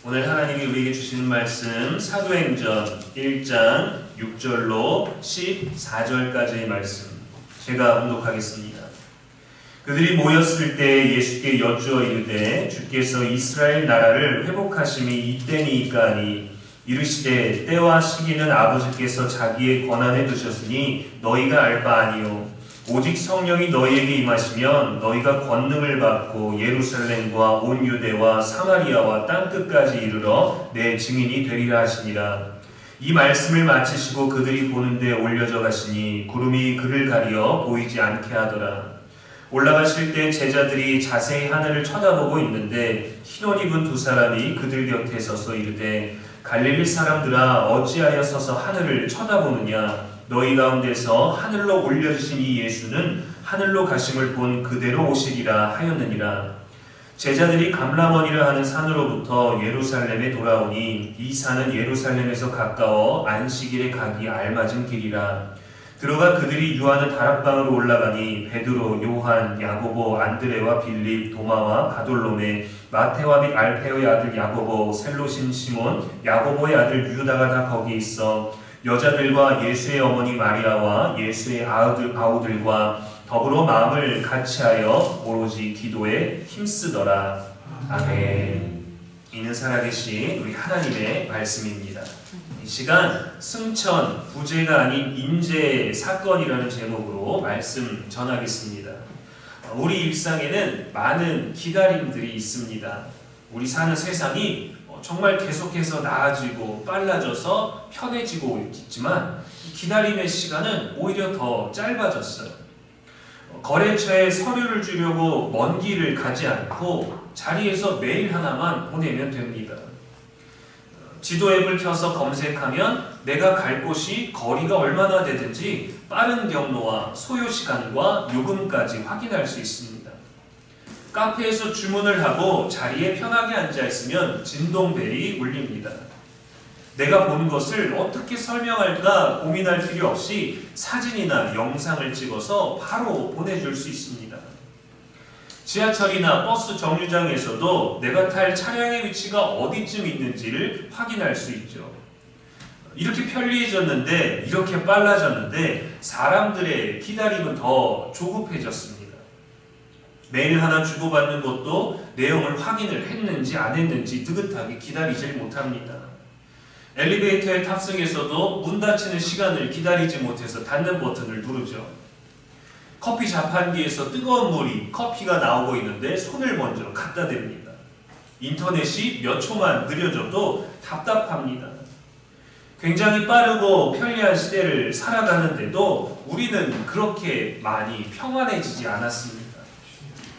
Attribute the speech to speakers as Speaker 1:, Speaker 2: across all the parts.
Speaker 1: 오늘 하나님이 우리에게 주시는 말씀 사도행전 1장 6절로 14절까지의 말씀 제가 봉독하겠습니다. 그들이 모였을 때 예수께 여쭈어 이르되 주께서 이스라엘 나라를 회복하심이 이때니이까 하니 이르시되 때와 시기는 아버지께서 자기의 권한에 두셨으니 너희가 알 바 아니요 오직 성령이 너희에게 임하시면 너희가 권능을 받고 예루살렘과 온 유대와 사마리아와 땅끝까지 이르러 내 증인이 되리라 하시니라. 이 말씀을 마치시고 그들이 보는 데 올려져 가시니 구름이 그를 가리어 보이지 않게 하더라. 올라가실 때 제자들이 자세히 하늘을 쳐다보고 있는데 흰옷 입은 두 사람이 그들 곁에 서서 이르되 갈릴리 사람들아 어찌하여 서서 하늘을 쳐다보느냐. 너희 가운데서 하늘로 올려주신 이 예수는 하늘로 가심을 본 그대로 오시리라 하였느니라. 제자들이 감람원이라 하는 산으로부터 예루살렘에 돌아오니 이 산은 예루살렘에서 가까워 안식일에 가기 알맞은 길이라. 들어가 그들이 유하는 다락방으로 올라가니 베드로, 요한, 야고보, 안드레와 빌립, 도마와 바돌로메, 마테와 및 알페오의 아들 야고보, 셀로신 시몬, 야고보의 아들 유다가 다 거기 있어 여자들과 예수의 어머니 마리아와 예수의 아우들과 더불어 마음을 같이하여 오로지 기도에 힘쓰더라. 아멘. 이는 살아계신 우리 하나님의 말씀입니다. 이 시간 승천, 부재가 아닌 인재 사건이라는 제목으로 말씀 전하겠습니다. 우리 일상에는 많은 기다림들이 있습니다. 우리 사는 세상이 정말 계속해서 나아지고 빨라져서 편해지고 있지만 기다림의 시간은 오히려 더 짧아졌어요. 거래처에 서류를 주려고 먼 길을 가지 않고 자리에서 메일 하나만 보내면 됩니다. 지도 앱을 켜서 검색하면 내가 갈 곳이 거리가 얼마나 되든지 빠른 경로와 소요 시간과 요금까지 확인할 수 있습니다. 카페에서 주문을 하고 자리에 편하게 앉아 있으면 진동벨이 울립니다. 내가 본 것을 어떻게 설명할까 고민할 필요 없이 사진이나 영상을 찍어서 바로 보내줄 수 있습니다. 지하철이나 버스 정류장에서도 내가 탈 차량의 위치가 어디쯤 있는지를 확인할 수 있죠. 이렇게 편리해졌는데, 이렇게 빨라졌는데 사람들의 기다림은 더 조급해졌습니다. 메일 하나 주고받는 것도 내용을 확인을 했는지 안 했는지 느긋하게 기다리질 못합니다. 엘리베이터에 탑승해서도 문 닫히는 시간을 기다리지 못해서 닫는 버튼을 누르죠. 커피 자판기에서 뜨거운 물이 커피가 나오고 있는데 손을 먼저 갖다 댑니다. 인터넷이 몇 초만 느려져도 답답합니다. 굉장히 빠르고 편리한 시대를 살아가는데도 우리는 그렇게 많이 평안해지지 않았습니다.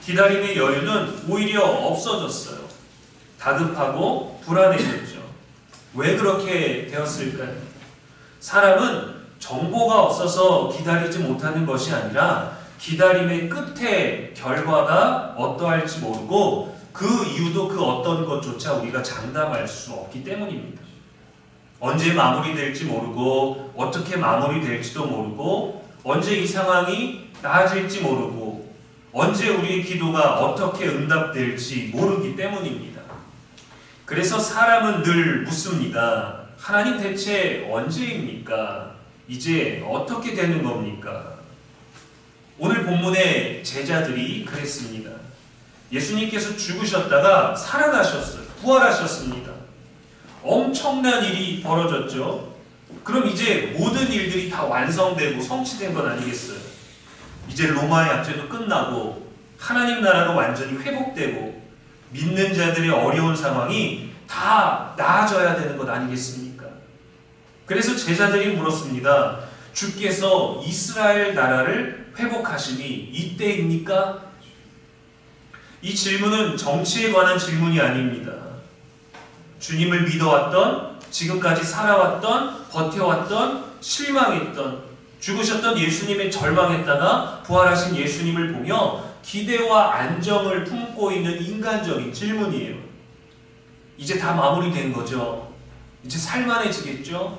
Speaker 1: 기다림의 여유는 오히려 없어졌어요. 다급하고 불안해졌죠. 왜 그렇게 되었을까요? 사람은 정보가 없어서 기다리지 못하는 것이 아니라 기다림의 끝에 결과가 어떠할지 모르고 그 이유도 그 어떤 것조차 우리가 장담할 수 없기 때문입니다. 언제 마무리될지 모르고 어떻게 마무리될지도 모르고 언제 이 상황이 나아질지 모르고 언제 우리의 기도가 어떻게 응답될지 모르기 때문입니다. 그래서 사람은 늘 묻습니다. 하나님 대체 언제입니까? 이제 어떻게 되는 겁니까? 오늘 본문의 제자들이 그랬습니다. 예수님께서 죽으셨다가 살아나셨어요. 부활하셨습니다. 엄청난 일이 벌어졌죠. 그럼 이제 모든 일들이 다 완성되고 성취된 건 아니겠어요? 이제 로마의 압제도 끝나고 하나님 나라가 완전히 회복되고 믿는 자들의 어려운 상황이 다 나아져야 되는 것 아니겠습니까? 그래서 제자들이 물었습니다. 주께서 이스라엘 나라를 회복하심이 이때입니까? 이 질문은 정치에 관한 질문이 아닙니다. 주님을 믿어왔던, 지금까지 살아왔던, 버텨왔던, 실망했던, 죽으셨던 예수님의 절망했다가 부활하신 예수님을 보며 기대와 안정을 품고 있는 인간적인 질문이에요. 이제 다 마무리된 거죠. 이제 살만해지겠죠?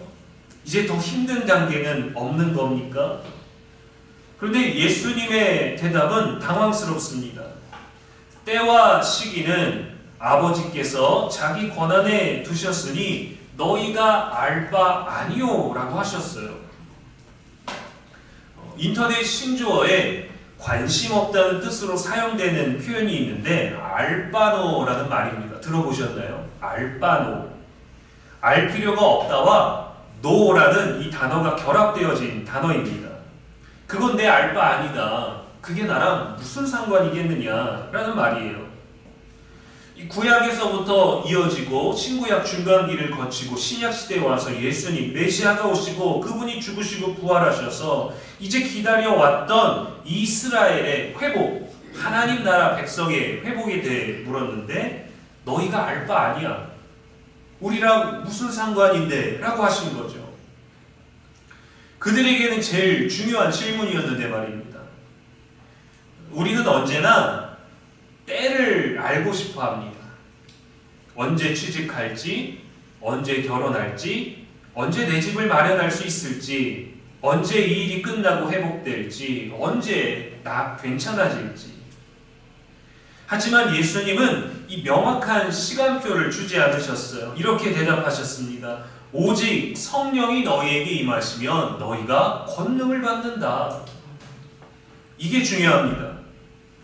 Speaker 1: 이제 더 힘든 단계는 없는 겁니까? 그런데 예수님의 대답은 당황스럽습니다. 때와 시기는 아버지께서 자기 권한에 두셨으니 너희가 알 바 아니오 라고 하셨어요. 인터넷 신조어에 관심 없다는 뜻으로 사용되는 표현이 있는데 알바노라는 말입니다. 들어보셨나요? 알바노. 알 필요가 없다와 노라는 이 단어가 결합되어진 단어입니다. 그건 내 알 바 아니다. 그게 나랑 무슨 상관이겠느냐라는 말이에요. 이 구약에서부터 이어지고 신구약 중간기를 거치고 신약 시대에 와서 예수님 메시아가 오시고 그분이 죽으시고 부활하셔서 이제 기다려왔던 이스라엘의 회복, 하나님 나라 백성의 회복에 대해 물었는데 너희가 알 바 아니야. 우리랑 무슨 상관인데? 라고 하신 거죠. 그들에게는 제일 중요한 질문이었는데 말입니다. 우리는 언제나 때를 알고 싶어 합니다. 언제 취직할지, 언제 결혼할지, 언제 내 집을 마련할 수 있을지, 언제 이 일이 끝나고 회복될지, 언제 나 괜찮아질지. 하지만 예수님은 이 명확한 시간표를 주지 않으셨어요. 이렇게 대답하셨습니다. 오직 성령이 너희에게 임하시면 너희가 권능을 받는다. 이게 중요합니다.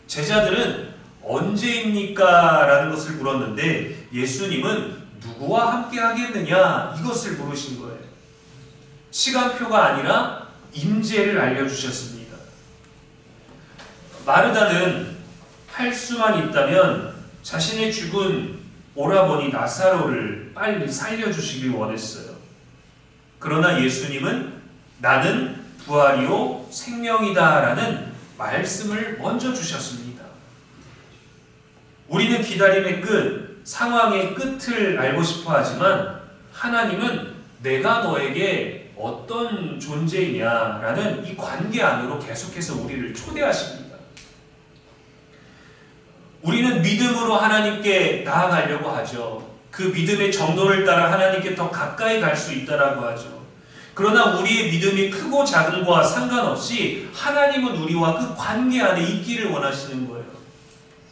Speaker 1: 제자들은 언제입니까? 라는 것을 물었는데 예수님은 누구와 함께 하겠느냐? 이것을 물으신 거예요. 시간표가 아니라 임재를 알려주셨습니다. 마르다는 할 수만 있다면 자신의 죽은 오라버니 나사로를 빨리 살려주시길 원했어요. 그러나 예수님은 나는 부활이요 생명이다 라는 말씀을 먼저 주셨습니다. 우리는 기다림의 끝, 상황의 끝을 알고 싶어 하지만 하나님은 내가 너에게 어떤 존재이냐라는 이 관계 안으로 계속해서 우리를 초대하십니다. 우리는 믿음으로 하나님께 나아가려고 하죠. 그 믿음의 정도를 따라 하나님께 더 가까이 갈 수 있다라고 하죠. 그러나 우리의 믿음이 크고 작은과 상관없이 하나님은 우리와 그 관계 안에 있기를 원하시는 거예요.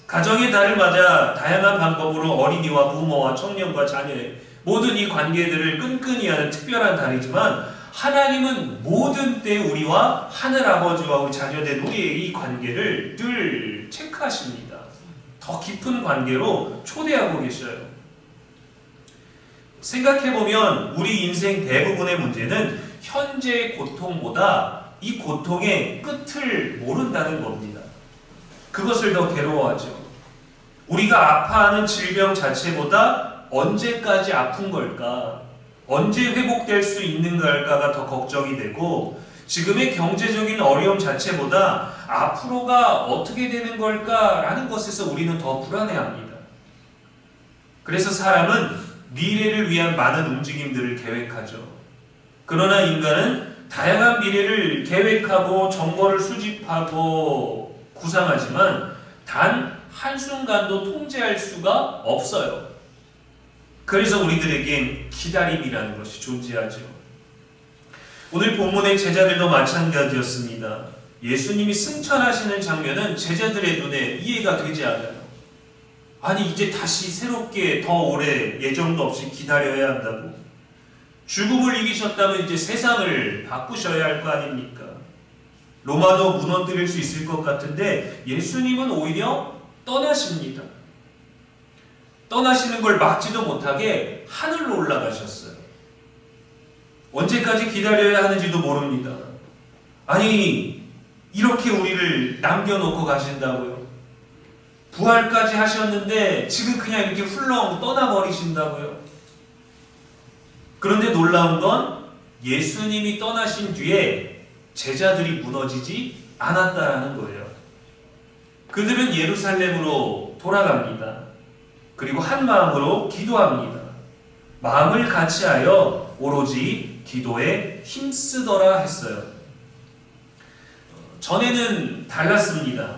Speaker 1: 가정의 달을 맞아 다양한 방법으로 어린이와 부모와 청년과 자녀의 모든 이 관계들을 끈끈이 하는 특별한 달이지만 하나님은 모든 때 우리와 하늘아버지와 우리 자녀된 우리의 이 관계를 늘 체크하십니다. 더 깊은 관계로 초대하고 계셔요. 생각해보면 우리 인생 대부분의 문제는 현재의 고통보다 이 고통의 끝을 모른다는 겁니다. 그것을 더 괴로워하죠. 우리가 아파하는 질병 자체보다 언제까지 아픈 걸까? 언제 회복될 수 있는 걸까가 더 걱정이 되고 지금의 경제적인 어려움 자체보다 앞으로가 어떻게 되는 걸까라는 것에서 우리는 더 불안해합니다. 그래서 사람은 미래를 위한 많은 움직임들을 계획하죠. 그러나 인간은 다양한 미래를 계획하고 정보를 수집하고 구상하지만 단 한순간도 통제할 수가 없어요. 그래서 우리들에겐 기다림이라는 것이 존재하죠. 오늘 본문의 제자들도 마찬가지였습니다. 예수님이 승천하시는 장면은 제자들의 눈에 이해가 되지 않아요. 아니 이제 다시 새롭게 더 오래 예정도 없이 기다려야 한다고? 죽음을 이기셨다면 이제 세상을 바꾸셔야 할 거 아닙니까? 로마도 무너뜨릴 수 있을 것 같은데 예수님은 오히려 떠나십니다. 떠나시는 걸 막지도 못하게 하늘로 올라가셨어요. 언제까지 기다려야 하는지도 모릅니다. 아니 이렇게 우리를 남겨놓고 가신다고요? 부활까지 하셨는데 지금 그냥 이렇게 훌렁 떠나버리신다고요? 그런데 놀라운 건 예수님이 떠나신 뒤에 제자들이 무너지지 않았다라는 거예요. 그들은 예루살렘으로 돌아갑니다. 그리고 한 마음으로 기도합니다. 마음을 같이하여 오로지 기도에 힘쓰더라 했어요. 전에는 달랐습니다.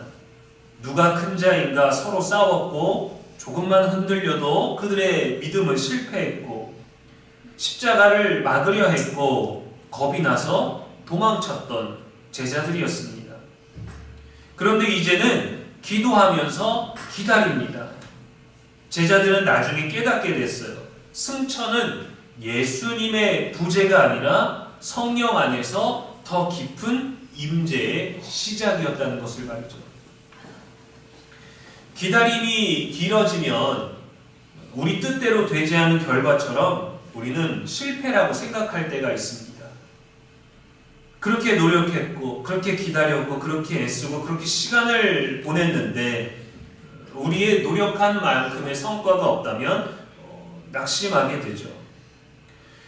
Speaker 1: 누가 큰 자인가 서로 싸웠고 조금만 흔들려도 그들의 믿음은 실패했고 십자가를 막으려 했고 겁이 나서 도망쳤던 제자들이었습니다. 그런데 이제는 기도하면서 기다립니다. 제자들은 나중에 깨닫게 됐어요. 승천은 예수님의 부재가 아니라 성령 안에서 더 깊은 임재의 시작이었다는 것을 말이죠. 기다림이 길어지면 우리 뜻대로 되지 않은 결과처럼 우리는 실패라고 생각할 때가 있습니다. 그렇게 노력했고, 그렇게 기다렸고, 그렇게 애쓰고, 그렇게 시간을 보냈는데 우리의 노력한 만큼의 성과가 없다면 낙심하게 되죠.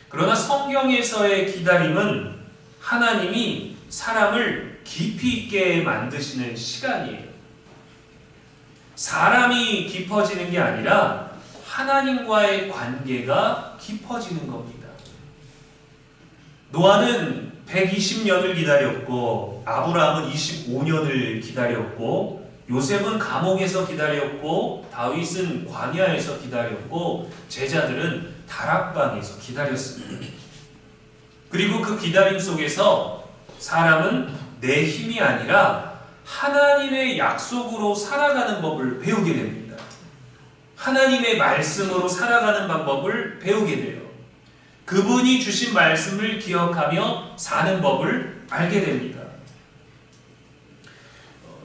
Speaker 1: 그러나 성경에서의 기다림은 하나님이 사람을 깊이 있게 만드시는 시간이에요. 사람이 깊어지는 게 아니라 하나님과의 관계가 깊어지는 겁니다. 노아는 120년을 기다렸고, 아브라함은 25년을 기다렸고, 요셉은 감옥에서 기다렸고, 다윗은 광야에서 기다렸고, 제자들은 다락방에서 기다렸습니다. 그리고 그 기다림 속에서 사람은 내 힘이 아니라 하나님의 약속으로 살아가는 법을 배우게 됩니다. 하나님의 말씀으로 살아가는 방법을 배우게 돼요. 그분이 주신 말씀을 기억하며 사는 법을 알게 됩니다.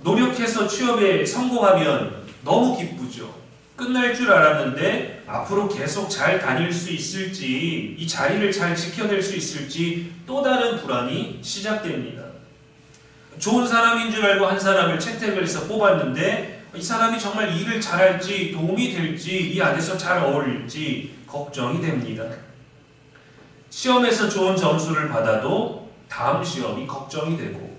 Speaker 1: 노력해서 취업에 성공하면 너무 기쁘죠. 끝날 줄 알았는데 앞으로 계속 잘 다닐 수 있을지, 이 자리를 잘 지켜낼 수 있을지 또 다른 불안이 시작됩니다. 좋은 사람인 줄 알고 한 사람을 채택을해서 뽑았는데 이 사람이 정말 일을 잘할지, 도움이 될지, 이 안에서 잘 어울릴지 걱정이 됩니다. 시험에서 좋은 점수를 받아도 다음 시험이 걱정이 되고,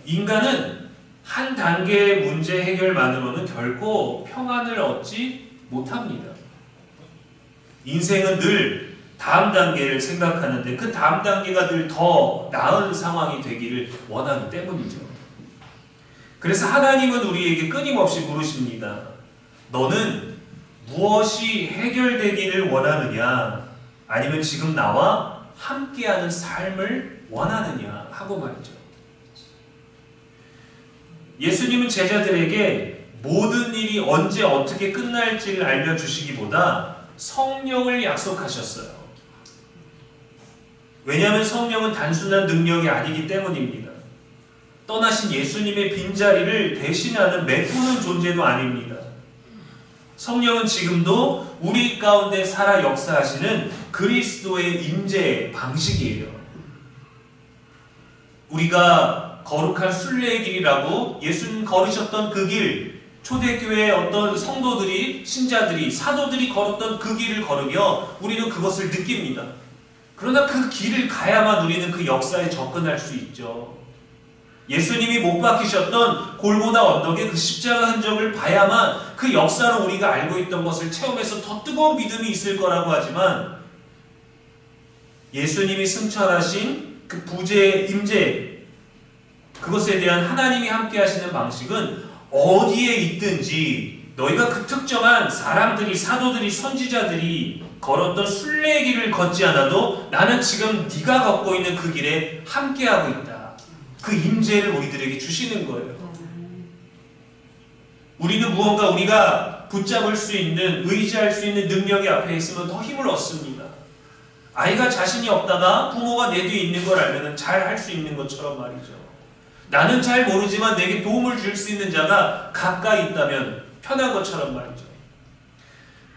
Speaker 1: 인간은 한 단계의 문제 해결만으로는 결코 평안을 얻지 못합니다. 인생은 늘 다음 단계를 생각하는데 그 다음 단계가 늘 더 나은 상황이 되기를 원하기 때문이죠. 그래서 하나님은 우리에게 끊임없이 물으십니다. 너는 무엇이 해결되기를 원하느냐? 아니면 지금 나와 함께하는 삶을 원하느냐? 하고 말이죠. 예수님은 제자들에게 모든 일이 언제 어떻게 끝날지를 알려주시기보다 성령을 약속하셨어요. 왜냐하면 성령은 단순한 능력이 아니기 때문입니다. 떠나신 예수님의 빈자리를 대신하는 메꾸는 존재도 아닙니다. 성령은 지금도 우리 가운데 살아 역사하시는 그리스도의 임재 방식이에요. 우리가 거룩한 순례의 길이라고 예수님 걸으셨던 그 길, 초대교회의 어떤 성도들이, 신자들이, 사도들이 걸었던 그 길을 걸으며 우리는 그것을 느낍니다. 그러나 그 길을 가야만 우리는 그 역사에 접근할 수 있죠. 예수님이 못 박히셨던 골고다 언덕의 그 십자가 흔적을 봐야만 그 역사로 우리가 알고 있던 것을 체험해서 더 뜨거운 믿음이 있을 거라고 하지만, 예수님이 승천하신 그 부재의 임재, 그것에 대한 하나님이 함께 하시는 방식은 어디에 있든지 너희가 그 특정한 사람들이, 사도들이, 선지자들이 걸었던 순례의 길을 걷지 않아도 나는 지금 네가 걷고 있는 그 길에 함께하고 있다. 그 임재를 우리들에게 주시는 거예요. 우리는 무언가 우리가 붙잡을 수 있는, 의지할 수 있는 능력이 앞에 있으면 더 힘을 얻습니다. 아이가 자신이 없다가 부모가 내 뒤에 있는 걸 알면 잘 할 수 있는 것처럼 말이죠. 나는 잘 모르지만 내게 도움을 줄 수 있는 자가 가까이 있다면 편한 것처럼 말이죠.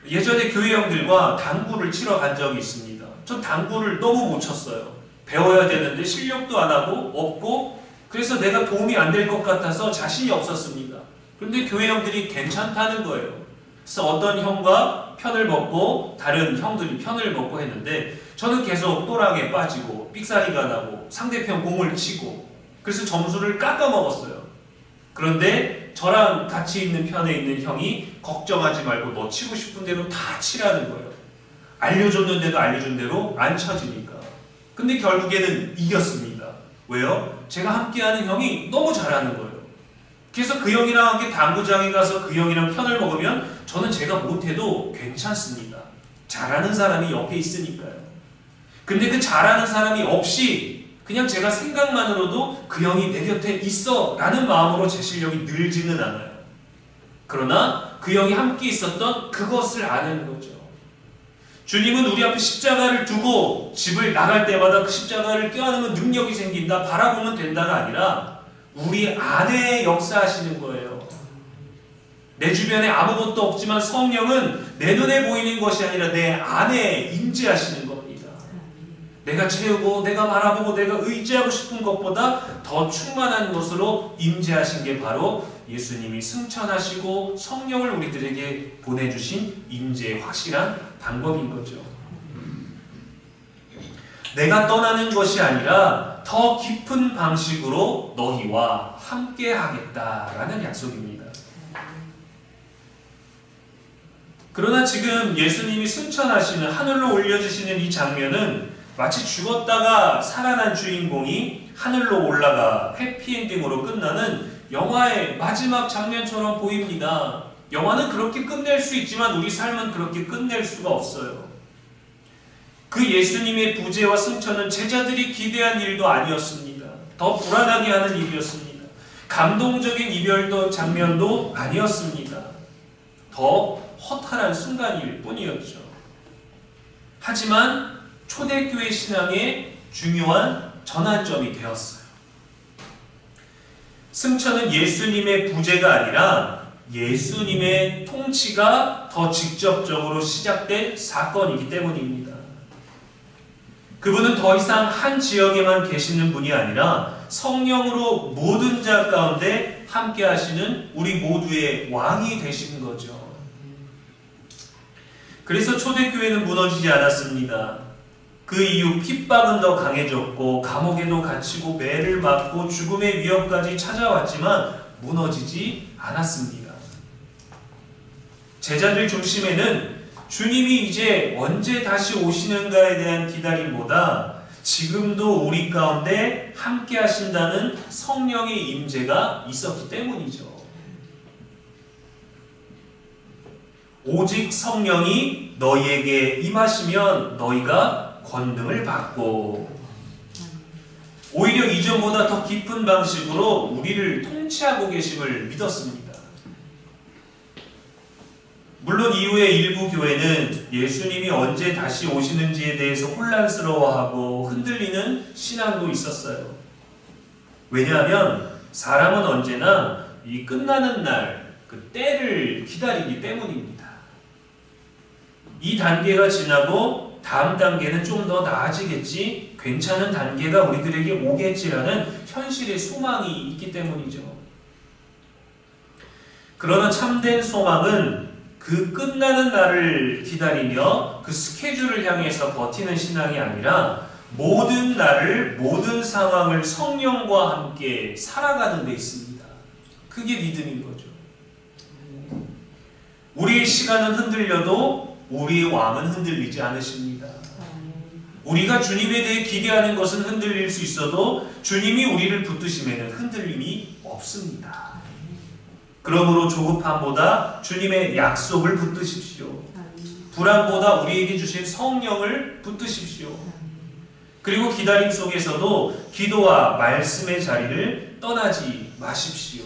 Speaker 1: 예전에 교회 형들과 당구를 치러 간 적이 있습니다. 전 당구를 너무 못 쳤어요. 배워야 되는데 실력도 안 하고 없고, 그래서 내가 도움이 안 될 것 같아서 자신이 없었습니다. 그런데 교회 형들이 괜찮다는 거예요. 그래서 어떤 형과 편을 먹고 다른 형들이 편을 먹고 했는데 저는 계속 또랑에 빠지고 삑사리가 나고 상대편 공을 치고, 그래서 점수를 깎아 먹었어요. 그런데 저랑 같이 있는 편에 있는 형이 걱정하지 말고 너 치고 싶은 대로 다 치라는 거예요. 알려줬는데도 알려준 대로 안 쳐지니까. 근데 결국에는 이겼습니다. 왜요? 제가 함께하는 형이 너무 잘하는 거예요. 그래서 그 형이랑 함께 당구장에 가서 그 형이랑 편을 먹으면 저는 제가 못해도 괜찮습니다. 잘하는 사람이 옆에 있으니까요. 근데 그 잘하는 사람이 없이 그냥 제가 생각만으로도 그 형이 내 곁에 있어 라는 마음으로 제 실력이 늘지는 않아요. 그러나 그 영이 함께 있었던 그것을 아는 거죠. 주님은 우리 앞에 십자가를 두고 집을 나갈 때마다 그 십자가를 껴안으면 능력이 생긴다, 바라보면 된다가 아니라 우리 안에 역사하시는 거예요. 내 주변에 아무것도 없지만 성령은 내 눈에 보이는 것이 아니라 내 안에 임재하시는 겁니다. 내가 채우고 내가 바라보고 내가 의지하고 싶은 것보다 더 충만한 것으로 임재하신 게 바로 예수님이 승천하시고 성령을 우리들에게 보내주신 임재의 확실한 방법인 거죠. 내가 떠나는 것이 아니라 더 깊은 방식으로 너희와 함께 하겠다라는 약속입니다. 그러나 지금 예수님이 승천하시는, 하늘로 올려주시는 이 장면은 마치 죽었다가 살아난 주인공이 하늘로 올라가 해피엔딩으로 끝나는 영화의 마지막 장면처럼 보입니다. 영화는 그렇게 끝낼 수 있지만 우리 삶은 그렇게 끝낼 수가 없어요. 그 예수님의 부재와 승천은 제자들이 기대한 일도 아니었습니다. 더 불안하게 하는 일이었습니다. 감동적인 이별도 장면도 아니었습니다. 더 허탈한 순간일 뿐이었죠. 하지만 초대교회 신앙의 중요한 전환점이 되었어요. 승천은 예수님의 부재가 아니라 예수님의 통치가 더 직접적으로 시작된 사건이기 때문입니다. 그분은 더 이상 한 지역에만 계시는 분이 아니라 성령으로 모든 자 가운데 함께 하시는 우리 모두의 왕이 되신 거죠. 그래서 초대교회는 무너지지 않았습니다. 그 이후 핍박은 더 강해졌고 감옥에도 갇히고 매를 맞고 죽음의 위협까지 찾아왔지만 무너지지 않았습니다. 제자들 중심에는 주님이 이제 언제 다시 오시는가에 대한 기다림보다 지금도 우리 가운데 함께 하신다는 성령의 임재가 있었기 때문이죠. 오직 성령이 너희에게 임하시면 너희가 권능을 받고, 오히려 이전보다 더 깊은 방식으로 우리를 통치하고 계심을 믿었습니다. 물론 이후에 일부 교회는 예수님이 언제 다시 오시는지에 대해서 혼란스러워하고 흔들리는 신앙도 있었어요. 왜냐하면 사람은 언제나 이 끝나는 날, 그 때를 기다리기 때문입니다. 이 단계가 지나고 다음 단계는 좀 더 나아지겠지, 괜찮은 단계가 우리들에게 오겠지라는 현실의 소망이 있기 때문이죠. 그러나 참된 소망은 그 끝나는 날을 기다리며 그 스케줄을 향해서 버티는 신앙이 아니라 모든 날을, 모든 상황을 성령과 함께 살아가는 데 있습니다. 그게 믿음인 거죠. 우리의 시간은 흔들려도 우리의 왕은 흔들리지 않으십니다. 우리가 주님에 대해 기대하는 것은 흔들릴 수 있어도 주님이 우리를 붙드시면 흔들림이 없습니다. 그러므로 조급함보다 주님의 약속을 붙드십시오. 불안보다 우리에게 주신 성령을 붙드십시오. 그리고 기다림 속에서도 기도와 말씀의 자리를 떠나지 마십시오.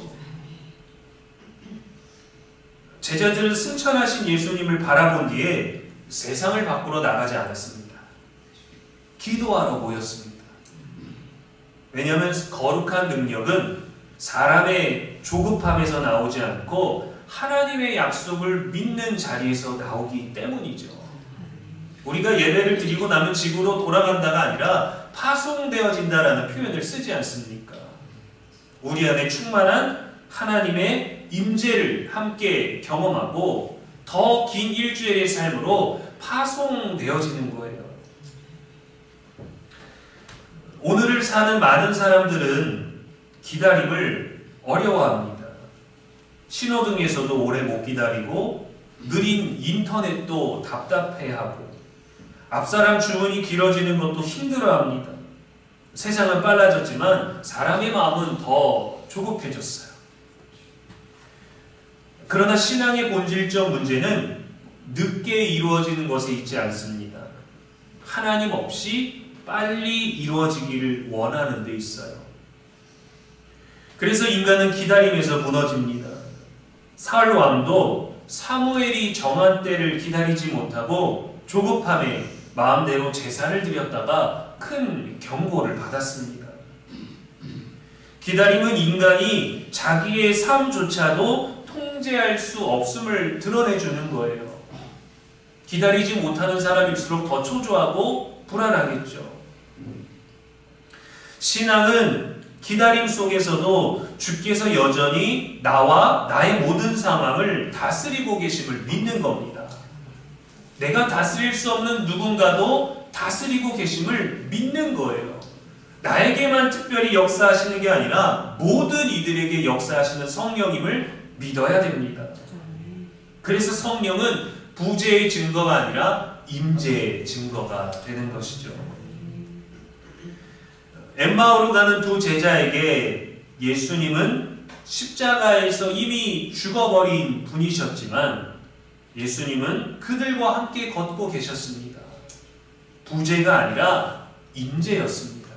Speaker 1: 제자들은 승천하신 예수님을 바라본 뒤에 세상을 밖으로 나가지 않았습니다. 기도하러 모였습니다. 왜냐하면 거룩한 능력은 사람의 조급함에서 나오지 않고 하나님의 약속을 믿는 자리에서 나오기 때문이죠. 우리가 예배를 드리고 나면 집으로 돌아간다가 아니라 파송되어진다라는 표현을 쓰지 않습니까? 우리 안에 충만한 하나님의 임재를 함께 경험하고 더 긴 일주일의 삶으로 파송되어지는 거예요. 오늘을 사는 많은 사람들은 기다림을 어려워합니다. 신호등에서도 오래 못 기다리고 느린 인터넷도 답답해하고 앞사람 주문이 길어지는 것도 힘들어합니다. 세상은 빨라졌지만 사람의 마음은 더 조급해졌어요. 그러나 신앙의 본질적 문제는 늦게 이루어지는 것에 있지 않습니다. 하나님 없이 빨리 이루어지기를 원하는 데 있어요. 그래서 인간은 기다림에서 무너집니다. 사울 왕도 사무엘이 정한 때를 기다리지 못하고 조급함에 마음대로 제사를 드렸다가 큰 경고를 받았습니다. 기다림은 인간이 자기의 삶조차도 통제할 수 없음을 드러내주는 거예요. 기다리지 못하는 사람일수록 더 초조하고 불안하겠죠. 신앙은 기다림 속에서도 주께서 여전히 나와 나의 모든 상황을 다스리고 계심을 믿는 겁니다. 내가 다스릴 수 없는 누군가도 다스리고 계심을 믿는 거예요. 나에게만 특별히 역사하시는 게 아니라 모든 이들에게 역사하시는 성령임을 믿어야 됩니다. 그래서 성령은 부재의 증거가 아니라 임재의 증거가 되는 것이죠. 엠마오로 가는 두 제자에게 예수님은 십자가에서 이미 죽어버린 분이셨지만 예수님은 그들과 함께 걷고 계셨습니다. 부재가 아니라 임재였습니다.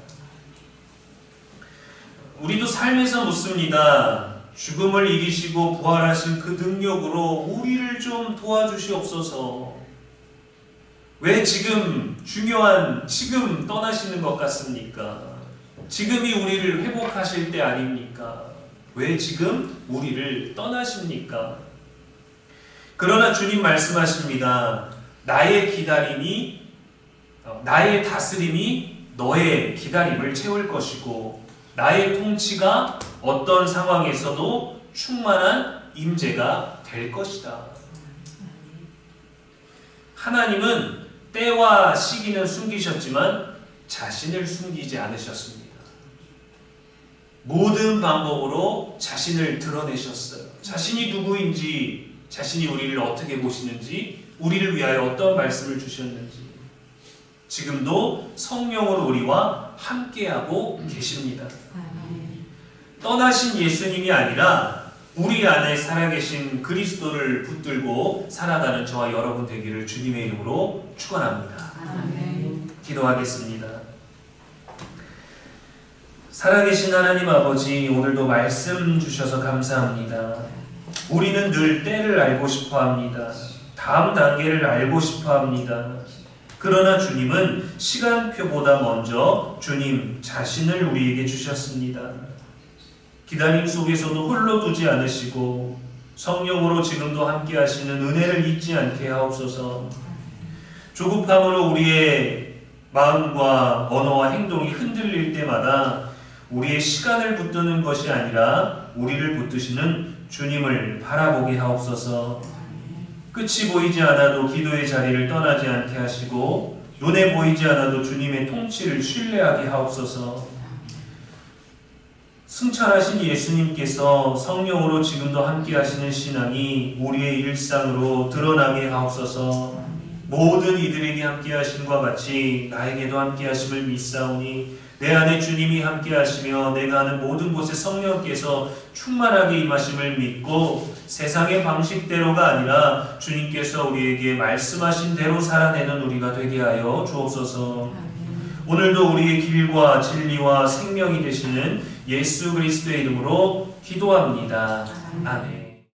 Speaker 1: 우리도 삶에서 묻습니다. 죽음을 이기시고 부활하신 그 능력으로 우리를 좀 도와주시옵소서. 왜 지금 지금 떠나시는 것 같습니까? 지금이 우리를 회복하실 때 아닙니까? 왜 지금 우리를 떠나십니까? 그러나 주님 말씀하십니다. 나의 다스림이 너의 기다림을 채울 것이고 나의 통치가 어떤 상황에서도 충만한 임재가 될 것이다. 하나님은 때와 시기는 숨기셨지만 자신을 숨기지 않으셨습니다. 모든 방법으로 자신을 드러내셨어요. 자신이 누구인지, 자신이 우리를 어떻게 보시는지, 우리를 위하여 어떤 말씀을 주셨는지 지금도 성령으로 우리와 함께하고 계십니다. 떠나신 예수님이 아니라 우리 안에 살아계신 그리스도를 붙들고 살아가는 저와 여러분 되기를 주님의 이름으로 축원합니다. 기도하겠습니다. 살아계신 하나님 아버지, 오늘도 말씀 주셔서 감사합니다. 우리는 늘 때를 알고 싶어합니다. 다음 단계를 알고 싶어합니다. 그러나 주님은 시간표보다 먼저 주님 자신을 우리에게 주셨습니다. 기다림 속에서도 홀로 두지 않으시고 성령으로 지금도 함께 하시는 은혜를 잊지 않게 하옵소서. 조급함으로 우리의 마음과 언어와 행동이 흔들릴 때마다 우리의 시간을 붙드는 것이 아니라 우리를 붙드시는 주님을 바라보게 하옵소서. 끝이 보이지 않아도 기도의 자리를 떠나지 않게 하시고 눈에 보이지 않아도 주님의 통치를 신뢰하게 하옵소서. 승천하신 예수님께서 성령으로 지금도 함께 하시는 신앙이 우리의 일상으로 드러나게 하옵소서. 모든 이들에게 함께 하심과 같이 나에게도 함께 하심을 믿사오니 내 안에 주님이 함께 하시며 내가 하는 모든 곳에 성령께서 충만하게 임하심을 믿고 세상의 방식대로가 아니라 주님께서 우리에게 말씀하신 대로 살아내는 우리가 되게 하여 주옵소서. 오늘도 우리의 길과 진리와 생명이 되시는 예수 그리스도의 이름으로 기도합니다. 아멘.